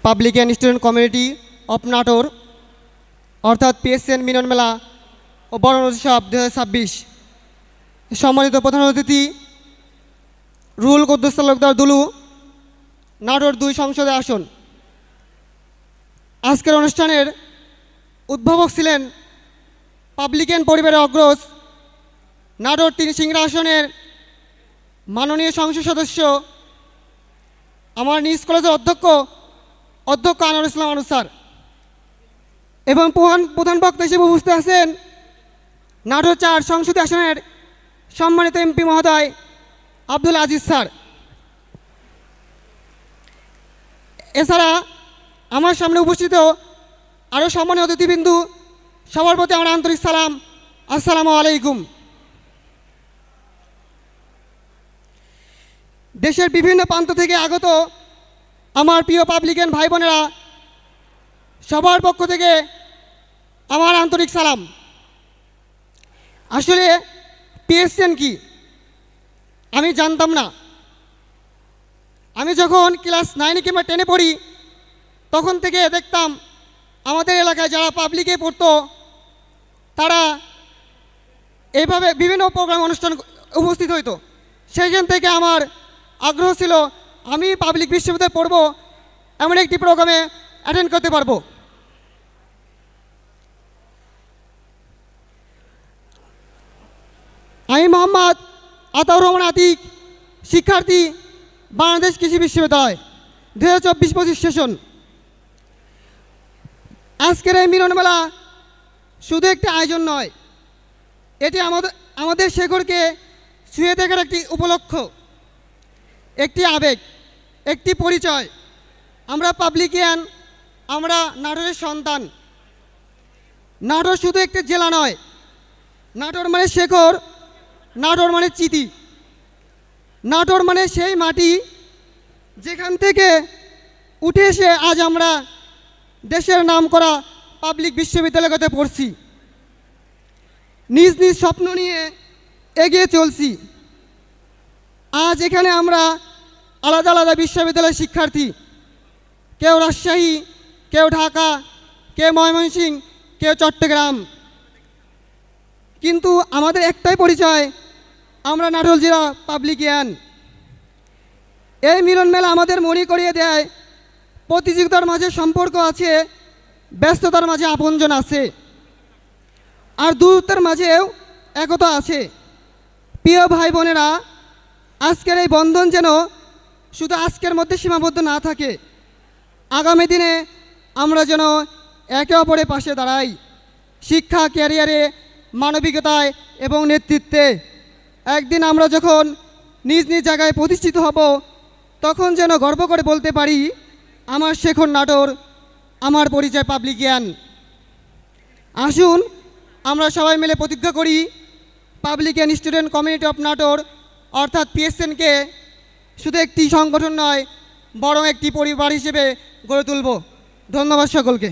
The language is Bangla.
Public and student community of Natore অর্থাৎ পিএসএন মিলন মেলা ও বরণ উৎসব 2026 সম্মানিত প্রধান অতিথি রুহুল কুদ্দুস তালুকদার দুলু, নাটোর 2 সংসদে আসন। আজকের অনুষ্ঠানের উদ্ভাবক ছিলেন পাবলিকান পরিবারের অগ্রজ নাটোর 3 সিংড়া আসনের মাননীয় সংসদ সদস্য আমার নিজ কলেজের অধ্যক্ষ আনোয়ার ইসলাম আনু স্যার এবং প্রধান বক্তা হিসেবে উপস্থিত আছেন নাটোর 4 সংসদীয় আসনের সম্মানিত এমপি মহোদয় আব্দুল আজিজ স্যার। এছাড়া আমার সামনে উপস্থিত আরও সম্মানীয় অতিথিবৃন্দু, সবার প্রতি আমার আন্তরিক সালাম, আসসালামু আলাইকুম। দেশের বিভিন্ন প্রান্ত থেকে আগত আমার প্রিয় পাবলিকান ভাই বোনেরা, সবার পক্ষ থেকে আমার আন্তরিক সালাম। আসলে পিএসএন কি আমি জানতাম না। আমি যখন ক্লাস 9 কিংবা 10 পড়ি তখন থেকে দেখতাম আমাদের এলাকায় যারা পাবলিকে পড়তো তারা এইভাবে বিভিন্ন প্রোগ্রাম অনুষ্ঠান উপস্থিত হইতো। সেইখান থেকে আমার আগ্রহ ছিল আমি পাবলিক বিশ্ববিদ্যালয়ে পড়ব, এমন একটি প্রোগ্রামে অ্যাটেন্ড করতে পারবো। আমি মোহাম্মদ আতাউর রহমান আতিক, শিক্ষার্থী, বাংলাদেশ কৃষি বিশ্ববিদ্যালয়, 2024-25 সেশন। আজকের এই মিলন মেলা শুধু একটি আয়োজন নয়, এটি আমাদের শেকড়কে ছুঁয়ে দেখার একটি উপলক্ষ, একটি আবেগ, একটি পরিচয়। আমরা পাবলিকান, আমরা নাটোরের সন্তান। নাটোর শুধু একটি জেলা নয়, নাটোর মানে শেকড়, নাটোর মানে চিতি, নাটোর মানে সেই মাটি যেখান থেকে উঠে এসে আজ আমরা দেশের নাম করা পাবলিক বিশ্ববিদ্যালয়তে পড়ছি, নিজ নিজ স্বপ্ন নিয়ে এগিয়ে চলছি। আজ এখানে আমরা আলাদা আলাদা বিশ্ববিদ্যালয়ের শিক্ষার্থী, কেউ রাজশাহী, কেউ ঢাকা, কেউ ময়মনসিংহ, কেউ চট্টগ্রাম, কিন্তু আমাদের একটাই পরিচয়, আমরা নাটোর জেলা পাবলিকান। এই মিলন মেলা আমাদের মনে করিয়ে দেয় প্রতিযোগিতার মাঝে সম্পর্ক আছে, ব্যস্ততার মাঝে আপনজন আছে, আর দূরত্বের মাঝেও একতা আছে। প্রিয় ভাই বোনেরা, আজকের এই বন্ধন যেন শুধু আজকের মধ্যে সীমাবদ্ধ না থাকে, আগামী দিনে আমরা যেন একে অপরের পাশে দাঁড়াই, শিক্ষা, ক্যারিয়ারে, মানবিকতায় এবং নেতৃত্বে। একদিন আমরা যখন নিজ নিজ জায়গায় প্রতিষ্ঠিত হব, তখন যেন গর্ব করে বলতে পারি আমার শেকড় নাটোর, আমার পরিচয় পাবলিকান। আসুন আমরা সবাই মিলে প্রতিজ্ঞা করি publican student community of Natore অর্থাৎ পিএসএনকে শুধু একটি সংগঠন নয়, বরং একটি পরিবার হিসেবে গড়ে তুলব। ধন্যবাদ সকলকে।